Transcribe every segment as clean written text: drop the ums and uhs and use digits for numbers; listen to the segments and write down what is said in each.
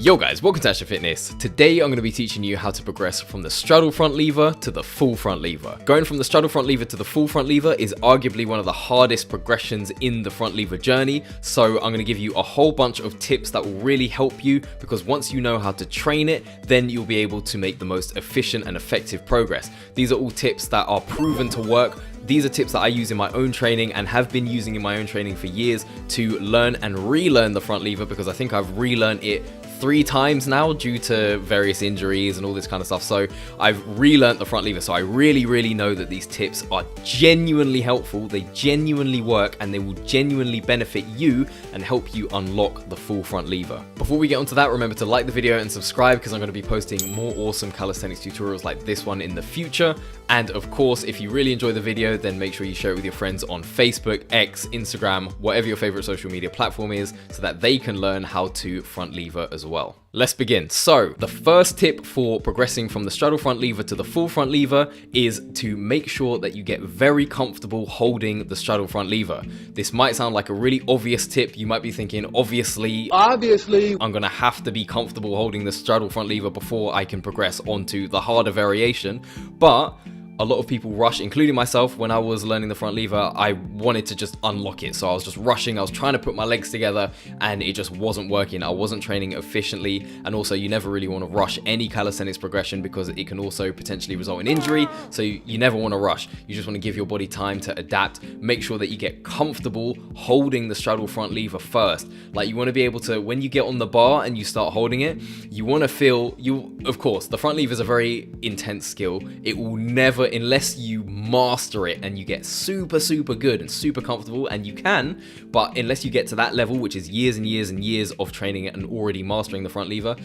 Yo guys, welcome to Ashton Fitness. Today I'm going to be teaching you how to progress from the straddle front lever to the full front lever. Going from the straddle front lever to the full front lever is arguably one of the hardest progressions in the front lever journey, so I'm going to give you a whole bunch of tips that will really help you, because once you know how to train it, then you'll be able to make the most efficient and effective progress. These are all tips that are proven to work. These are tips that I use in my own training and have been using in my own training for years to learn and relearn the front lever, because I think I've relearned it 3 times now due to various injuries and all this kind of stuff. So I've relearned the front lever. So I really know that these tips are genuinely helpful, they genuinely work, and they will genuinely benefit you and help you unlock the full front lever. Before we get onto that, remember to like the video and subscribe, because I'm going to be posting more awesome calisthenics tutorials like this one in the future. And of course, if you really enjoy the video, then make sure you share it with your friends on Facebook, X, Instagram, whatever your favorite social media platform is, so that they can learn how to front lever as well. Let's begin. So the first tip for progressing from the straddle front lever to the full front lever is to make sure that you get very comfortable holding the straddle front lever. This might sound like a really obvious tip. You might be thinking, obviously, I'm gonna have to be comfortable holding the straddle front lever before I can progress onto the harder variation. But a lot of people rush, including myself. When I was learning the front lever, I wanted to just unlock it. So I was just rushing, I was trying to put my legs together, and it just wasn't working. I wasn't training efficiently. And also, you never really want to rush any calisthenics progression, because it can also potentially result in injury. So you never want to rush. You just want to give your body time to adapt. Make sure that you get comfortable holding the straddle front lever first. Like, you want to be able to, when you get on the bar and you start holding it, you want to feel, of course, the front lever is a very intense skill. It will never, unless you master it and you get super good and super comfortable, and you can, but unless you get to that level, which is years and years and years of training it and already mastering the front lever,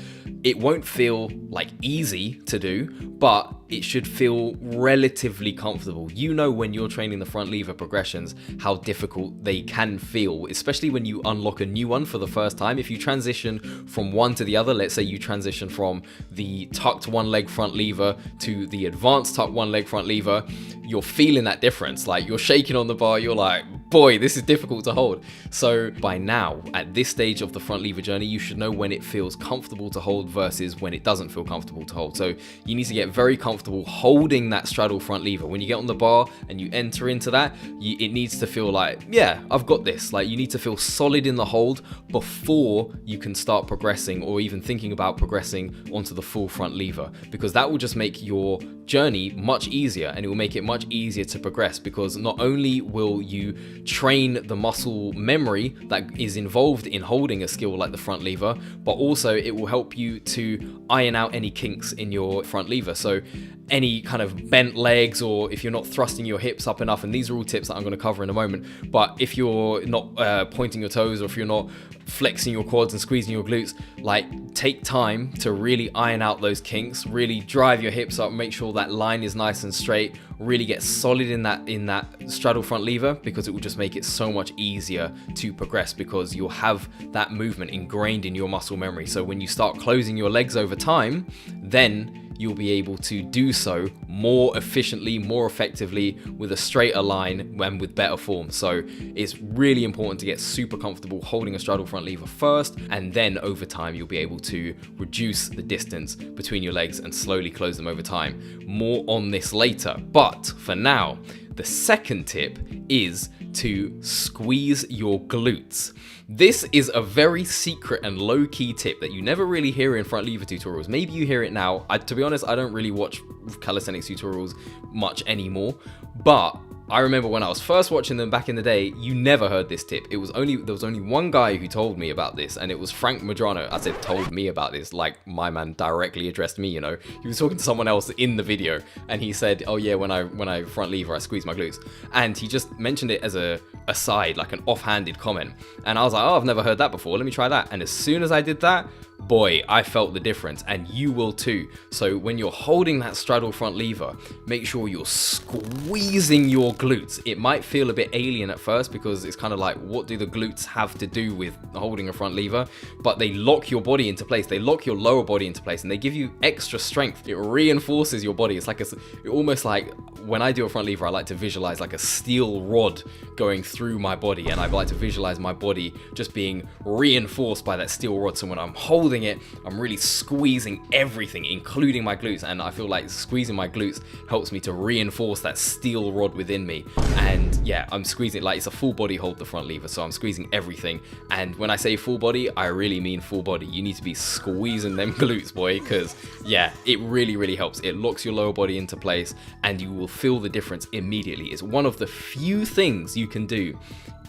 it won't feel like easy to do, but it should feel relatively comfortable. You know, when you're training the front lever progressions, how difficult they can feel, especially when you unlock a new one for the first time. If you transition from one to the other, let's say you transition from the tucked one leg front lever to the advanced tucked one leg front lever, you're feeling that difference. Like, you're shaking on the bar, you're like, boy, this is difficult to hold. So by now, at this stage of the front lever journey, you should know when it feels comfortable to hold versus when it doesn't feel comfortable to hold. So you need to get very comfortable holding that straddle front lever. When you get on the bar and you enter into that, it needs to feel like, yeah, I've got this. Like, you need to feel solid in the hold before you can start progressing, or even thinking about progressing onto the full front lever, because that will just make your journey much easier, and it will make it much easier to progress, because not only will you train the muscle memory that is involved in holding a skill like the front lever, but also it will help you to iron out any kinks in your front lever. So any kind of bent legs, or if you're not thrusting your hips up enough, and these are all tips that I'm going to cover in a moment, but if you're not pointing your toes, or if you're not flexing your quads and squeezing your glutes, like, take time to really iron out those kinks, really drive your hips up, make sure that line is nice and straight, really get solid in that straddle front lever, because it will just make it so much easier to progress, because you'll have that movement ingrained in your muscle memory. So when you start closing your legs over time, then you'll be able to do so more efficiently, more effectively, with a straighter line and with better form. So it's really important to get super comfortable holding a straddle front lever first, and then over time you'll be able to reduce the distance between your legs and slowly close them over time. More on this later, but for now, the second tip is to squeeze your glutes. This is a very secret and low-key tip that you never really hear in front lever tutorials. Maybe you hear it now. To be honest, I don't really watch calisthenics tutorials much anymore, but I remember when I was first watching them back in the day, you never heard this tip. There was only one guy who told me about this, and it was Frank Madrano. I said told me about this, like my man directly addressed me, you know. He was talking to someone else in the video, and he said, oh yeah, when I front lever, I squeeze my glutes. And he just mentioned it as a aside, like an offhanded comment. And I was like, oh, I've never heard that before. Let me try that. And as soon as I did that, boy, I felt the difference, and you will too. So when you're holding that straddle front lever, make sure you're squeezing your glutes. It might feel a bit alien at first, because it's kind of like, what do the glutes have to do with holding a front lever? But they lock your body into place. They lock your lower body into place, and they give you extra strength. It reinforces your body. It's like almost like, when I do a front lever, I like to visualize like a steel rod going through my body, and I like to visualize my body just being reinforced by that steel rod. So when I'm holding holding it, I'm really squeezing everything, including my glutes, and I feel like squeezing my glutes helps me to reinforce that steel rod within me. And yeah, I'm squeezing like it's a full body hold, the front lever, so I'm squeezing everything. And when I say full body, I really mean full body. You need to be squeezing them glutes, boy, because yeah, it really helps. It locks your lower body into place and you will feel the difference immediately. It's one of the few things you can do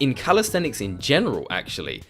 in calisthenics in general, actually,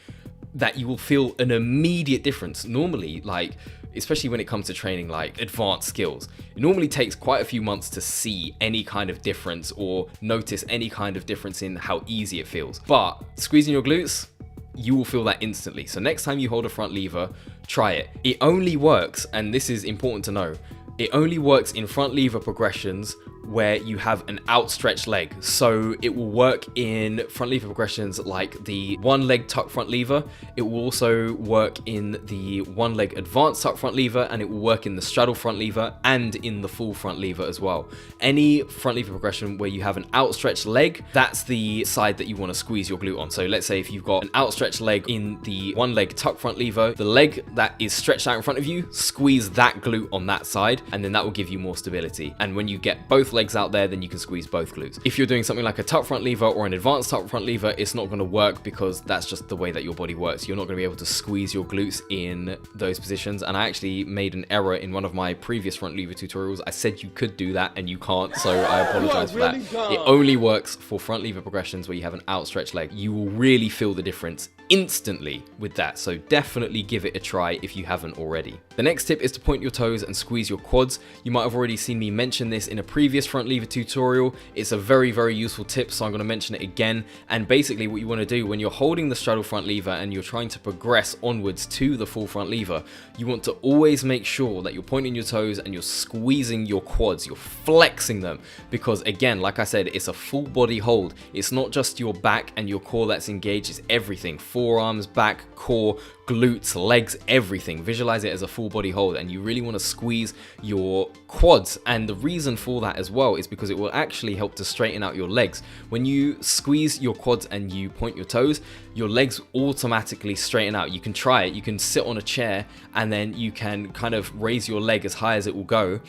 that you will feel an immediate difference. Normally, like, especially when it comes to training like advanced skills, it normally takes quite a few months to see any kind of difference or notice any kind of difference in how easy it feels. But squeezing your glutes, you will feel that instantly. So next time you hold a front lever, try it. It only works, and this is important to know, it only works in front lever progressions where you have an outstretched leg. So it will work in front lever progressions like the one leg tuck front lever. It will also work in the one leg advanced tuck front lever, and it will work in the straddle front lever and in the full front lever as well. Any front lever progression where you have an outstretched leg, that's the side that you want to squeeze your glute on. So let's say if you've got an outstretched leg in the one leg tuck front lever, the leg that is stretched out in front of you, squeeze that glute on that side, and then that will give you more stability. And when you get both legs out there, then you can squeeze both glutes. If you're doing something like a tuck front lever or an advanced tuck front lever, it's not going to work because that's just the way that your body works. You're not going to be able to squeeze your glutes in those positions. And I actually made an error in one of my previous front lever tutorials. I said you could do that and you can't, so I apologize for that. It only works for front lever progressions where you have an outstretched leg. You will really feel the difference instantly with that, so definitely give it a try if you haven't already. The next tip is to point your toes and squeeze your quads. You might have already seen me mention this in a previous front lever tutorial. It's a very useful tip, so I'm going to mention it again. And basically what you want to do when you're holding the straddle front lever and you're trying to progress onwards to the full front lever, you want to always make sure that you're pointing your toes and you're squeezing your quads, you're flexing them, because again, like I said, it's a full body hold. It's not just your back and your core that's engaged, it's everything. Forearms, back, core, glutes, legs, everything. Visualize it as a full body hold, and you really want to squeeze your quads. And the reason for that as well is because it will actually help to straighten out your legs. When you squeeze your quads and you point your toes, your legs automatically straighten out. You can try it. You can sit on a chair and then you can kind of raise your leg as high as it will go,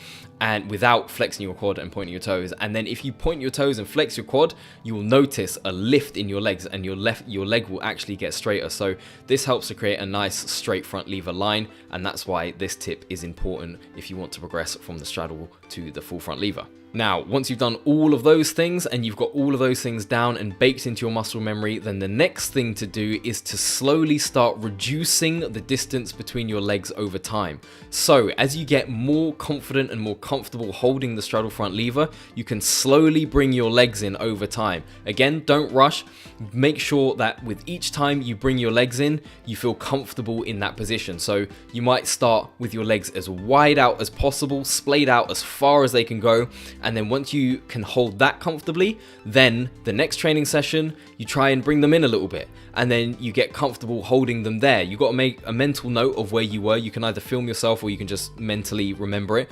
and without flexing your quad and pointing your toes. And then if you point your toes and flex your quad, you will notice a lift in your legs, and your leg will actually get straighter. So this helps to create a nice straight front lever line, and that's why this tip is important if you want to progress from the straddle to the full front lever. Now, once you've done all of those things and you've got all of those things down and baked into your muscle memory, then the next thing to do is to slowly start reducing the distance between your legs over time. So as you get more confident and more comfortable holding the straddle front lever, you can slowly bring your legs in over time. Again, don't rush. Make sure that with each time you bring your legs in, you feel comfortable in that position. So you might start with your legs as wide out as possible, splayed out as far as they can go. And then once you can hold that comfortably, then the next training session, you try and bring them in a little bit. And then you get comfortable holding them there. You've got to make a mental note of where you were. You can either film yourself or you can just mentally remember it.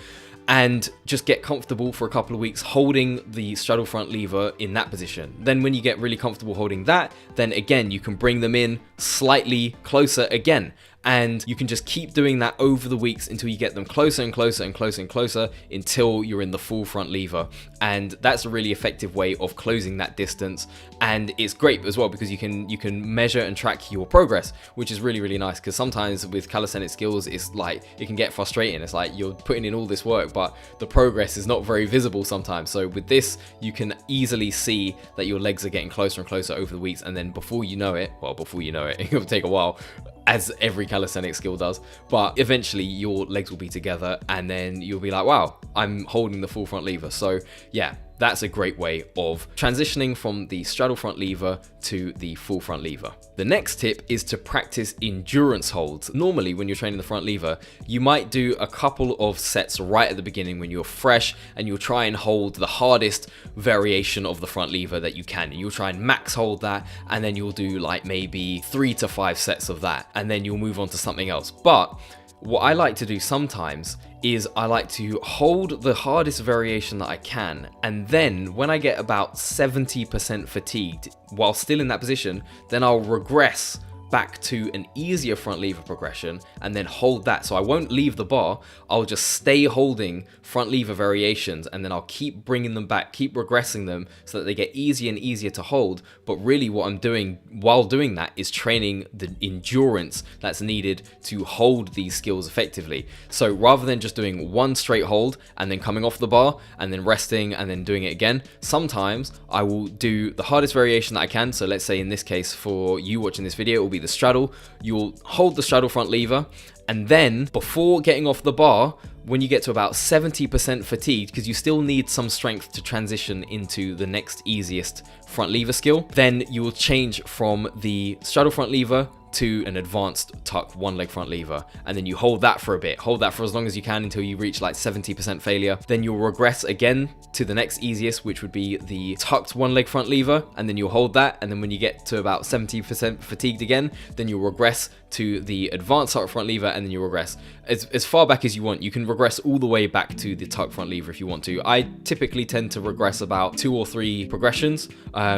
And just get comfortable for a couple of weeks holding the straddle front lever in that position. Then when you get really comfortable holding that, then again, you can bring them in slightly closer again. And you can just keep doing that over the weeks until you get them closer and closer and closer and closer until you're in the full front lever. And that's a really effective way of closing that distance. And it's great as well because you can measure and track your progress, which is really nice, because sometimes with calisthenic skills, it's like it can get frustrating. It's like you're putting in all this work, but the progress is not very visible sometimes. So with this, you can easily see that your legs are getting closer and closer over the weeks. And then before you know it, it'll take a while, as every calisthenic skill does, but eventually your legs will be together and then you'll be like, wow, I'm holding the full front lever. So yeah, that's a great way of transitioning from the straddle front lever to the full front lever. The next tip is to practice endurance holds. Normally when you're training the front lever, you might do a couple of sets right at the beginning when you're fresh, and you'll try and hold the hardest variation of the front lever that you can. And you'll try and max hold that, and then you'll do like maybe 3 to 5 sets of that, and then you'll move on to something else. But what I like to do sometimes is I like to hold the hardest variation that I can, and then when I get about 70% fatigued while still in that position, then I'll regress back to an easier front lever progression and then hold that. So I won't leave the bar, I'll just stay holding front lever variations, and then I'll keep bringing them back, keep regressing them so that they get easier and easier to hold. But really what I'm doing while doing that is training the endurance that's needed to hold these skills effectively. So rather than just doing one straight hold and then coming off the bar and then resting and then doing it again, sometimes I will do the hardest variation that I can. So let's say in this case for you watching this video, it will be the straddle. You'll hold the straddle front lever, and then before getting off the bar, when you get to about 70% fatigued, because you still need some strength to transition into the next easiest front lever skill, then you will change from the straddle front lever to an advanced tuck one leg front lever, and then you hold that for a bit, hold that for as long as you can until you reach like 70% failure. Then you'll regress again to the next easiest, which would be the tucked one leg front lever, and then you'll hold that, and then when you get to about 70% fatigued again, then you'll regress to the advanced tuck front lever, and then you'll regress as far back as you want. You can regress all the way back to the tuck front lever if you want to. I typically tend to regress about 2 or 3 progressions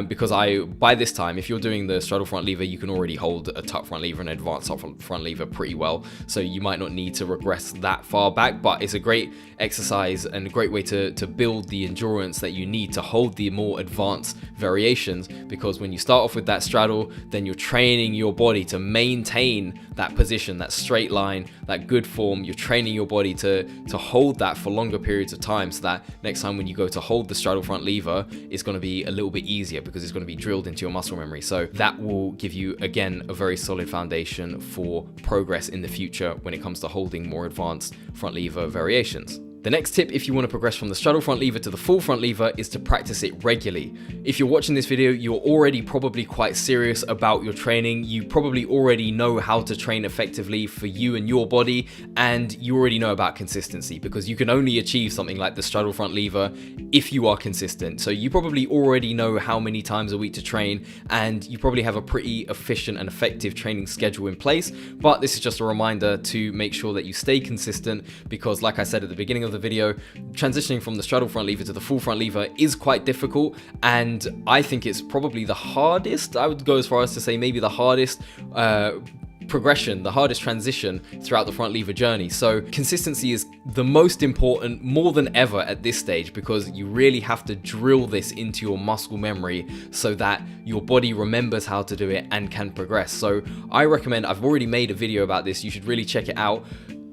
because by this time, if you're doing the straddle front lever, you can already hold a tuck front lever and advanced tuck front lever pretty well, so you might not need to regress that far back. But it's a great exercise and a great way to build the endurance that you need to hold the more advanced variations, because when you start off with that straddle, then you're training your body to maintain that position, that straight line, that good form. You're training your body to hold that for longer periods of time, so that next time when you go to hold the straddle front lever, it's going to be a little bit easier because it's going to be drilled into your muscle memory. So that will give you, again, a very solid foundation for progress in the future when it comes to holding more advanced front lever variations. The next tip, if you want to progress from the straddle front lever to the full front lever, is to practice it regularly. If you're watching this video, you're already probably quite serious about your training. You probably already know how to train effectively for you and your body, and you already know about consistency, because you can only achieve something like the straddle front lever if you are consistent. So you probably already know how many times a week to train, and you probably have a pretty efficient and effective training schedule in place. But this is just a reminder to make sure that you stay consistent, because like I said at the beginning of the video, transitioning from the straddle front lever to the full front lever is quite difficult, and I think it's probably the hardest. I would go as far as to say maybe the hardest progression, the hardest transition throughout the front lever journey. So consistency is the most important, more than ever at this stage, because you really have to drill this into your muscle memory so that your body remembers how to do it and can progress. So I recommend, I've already made a video about this, you should really check it out,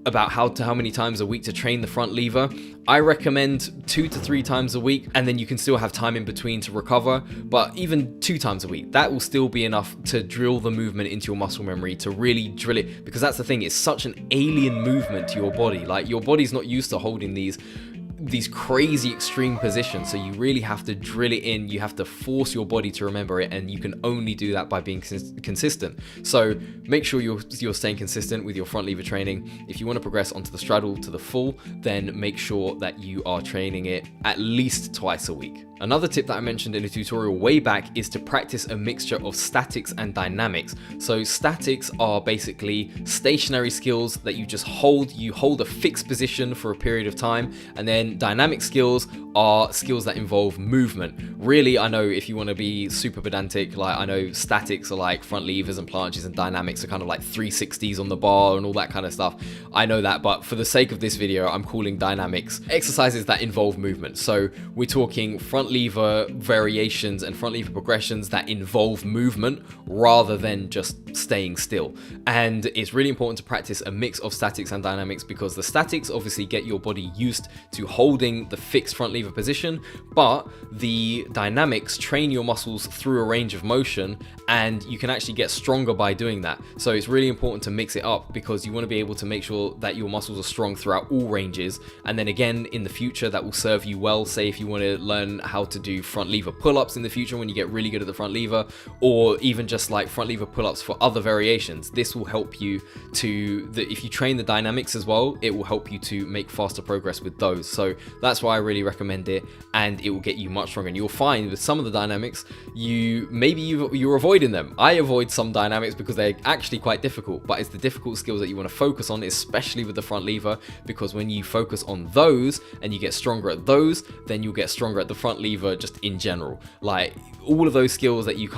about how many times a week to train the front lever. I recommend 2 to 3 times a week, and then you can still have time in between to recover. But even 2 times a week, that will still be enough to drill the movement into your muscle memory, to really drill it, because that's the thing, it's such an alien movement to your body. Like, your body's not used to holding these crazy extreme positions, so you really have to drill it in. You have to force your body to remember it, and you can only do that by being consistent. So make sure you're staying consistent with your front lever training. If you want to progress onto the straddle to the full, then make sure that you are training it at least twice a week. Another tip that I mentioned in a tutorial way back is to practice a mixture of statics and dynamics. So statics are basically stationary skills that you just hold. You hold a fixed position for a period of time, and then dynamic skills are skills that involve movement. Really, I know if you want to be super pedantic, like I know statics are like front levers and planches, and dynamics are kind of like 360s on the bar and all that kind of stuff. I know that, but for the sake of this video, I'm calling dynamics exercises that involve movement. So we're talking front lever variations and front lever progressions that involve movement rather than just staying still. And it's really important to practice a mix of statics and dynamics, because the statics obviously get your body used to holding the fixed front lever position, but the dynamics train your muscles through a range of motion, and you can actually get stronger by doing that. So it's really important to mix it up, because you want to be able to make sure that your muscles are strong throughout all ranges. And then again, in the future, that will serve you well. Say if you want to learn how to do front lever pull-ups in the future when you get really good at the front lever, or even just like front lever pull-ups for other variations, this will help you if you train the dynamics as well, it will help you to make faster progress with those. So that's why I really recommend recommend it, and it will get you much stronger. And you'll find with some of the dynamics, you're avoiding them. I avoid some dynamics because they're actually quite difficult, but it's the difficult skills that you want to focus on, especially with the front lever, because when you focus on those and you get stronger at those, then you'll get stronger at the front lever just in general. Like all of those skills that you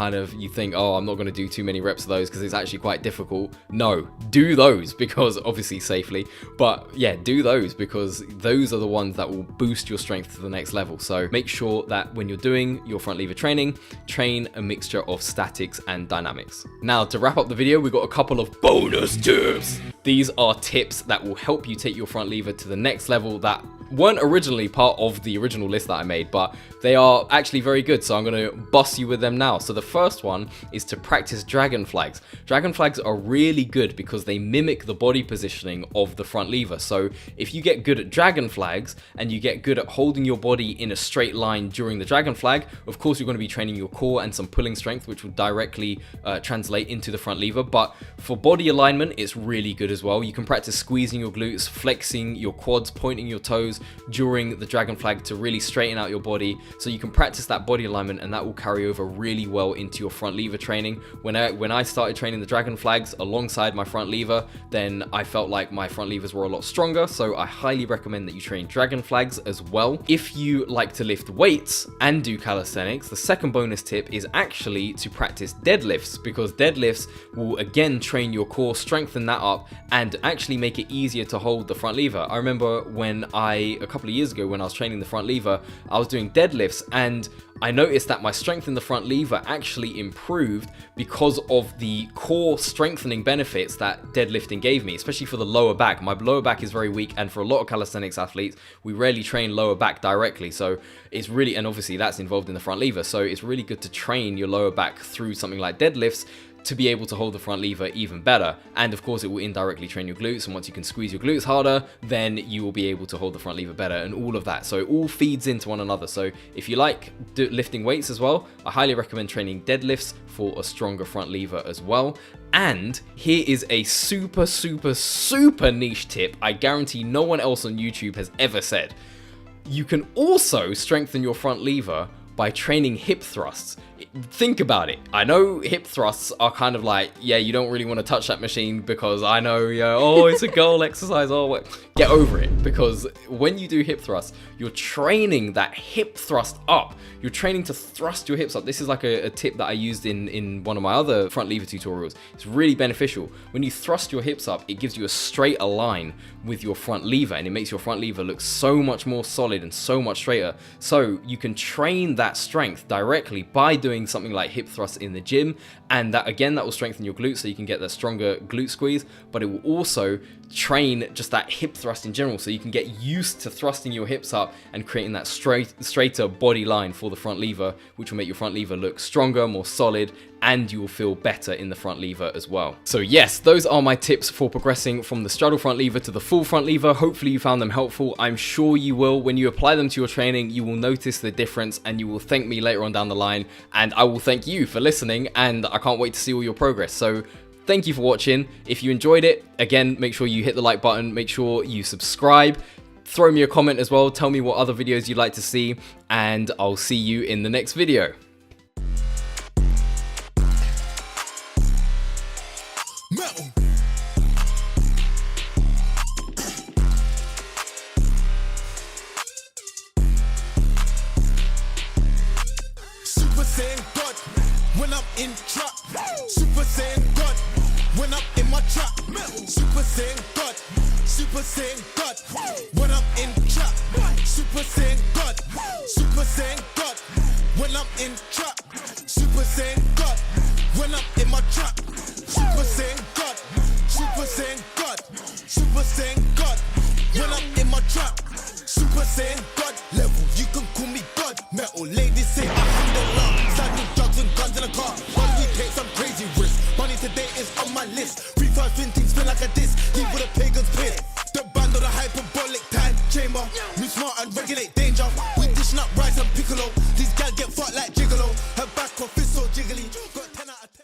think, oh, I'm not going to do too many reps of those because it's actually quite difficult. No, do those, because obviously safely, but yeah, do those, because those are the ones that will boost your strength to the next level. So make sure that when you're doing your front lever training, train a mixture of statics and dynamics. Now, to wrap up the video, we've got a couple of bonus tips. These are tips that will help you take your front lever to the next level that weren't originally part of the original list that I made, but they are actually very good, so I'm going to bust you with them now. So the first one is to practice dragon flags. Dragon flags are really good because they mimic the body positioning of the front lever. So if you get good at dragon flags and you get good at holding your body in a straight line during the dragon flag, of course you're going to be training your core and some pulling strength, which will directly translate into the front lever. But for body alignment, it's really good as well. You can practice squeezing your glutes, flexing your quads, pointing your toes during the dragon flag to really straighten out your body. So you can practice that body alignment, and that will carry over really well into your front lever training. When I started training the dragon flags alongside my front lever, then I felt like my front levers were a lot stronger. So I highly recommend that you train dragon flags as well. If you like to lift weights and do calisthenics, the second bonus tip is actually to practice deadlifts, because deadlifts will again train your core, strengthen that up, and actually make it easier to hold the front lever. I remember when a couple of years ago when I was training the front lever, I was doing deadlifts, and I noticed that my strength in the front lever actually improved because of the core strengthening benefits that deadlifting gave me, especially for the lower back. My lower back is very weak, and for a lot of calisthenics athletes, we rarely train lower back directly. So it's really, and obviously that's involved in the front lever. So it's really good to train your lower back through something like deadlifts to be able to hold the front lever even better. And of course it will indirectly train your glutes, and once you can squeeze your glutes harder, then you will be able to hold the front lever better, and all of that. So it all feeds into one another. So if you like lifting weights as well, I highly recommend training deadlifts for a stronger front lever as well. And here is a super niche tip I guarantee no one else on YouTube has ever said. You can also strengthen your front lever by training hip thrusts. Think about it. I know hip thrusts are kind of like, yeah, you don't really want to touch that machine because I know, yeah, oh, it's a girl exercise. Oh, what? Get over it, because when you do hip thrusts, you're training that hip thrust up. You're training to thrust your hips up. This is like a tip that I used in one of my other front lever tutorials. It's really beneficial. When you thrust your hips up, it gives you a straighter line with your front lever, and it makes your front lever look so much more solid and so much straighter. So you can train that strength directly by doing something like hip thrusts in the gym, and that again, that will strengthen your glutes so you can get that stronger glute squeeze, but it will also train just that hip thrust in general, so you can get used to thrusting your hips up and creating that straighter body line for the front lever, which will make your front lever look stronger, more solid, and you will feel better in the front lever as well. So yes, those are my tips for progressing from the straddle front lever to the full front lever. Hopefully you found them helpful. I'm sure you will. When you apply them to your training, you will notice the difference, and you will thank me later on down the line, and I will thank you for listening, and I can't wait to see all your progress. So thank you for watching. If you enjoyed it, again, make sure you hit the like button, make sure you subscribe, throw me a comment as well, tell me what other videos you'd like to see, and I'll see you in the next video. Metal. Super Saiyan God when I'm in trap. Super Saiyan God when I'm in my trap. Super Saiyan God. Super Saiyan God when I'm in trap. Super Saiyan God. Super Saiyan God when I'm in trap. Super Saiyan God when I'm in my trap. Super Saiyan God. Super Saiyan God. Super Saiyan God when I'm in my trap. Super Saiyan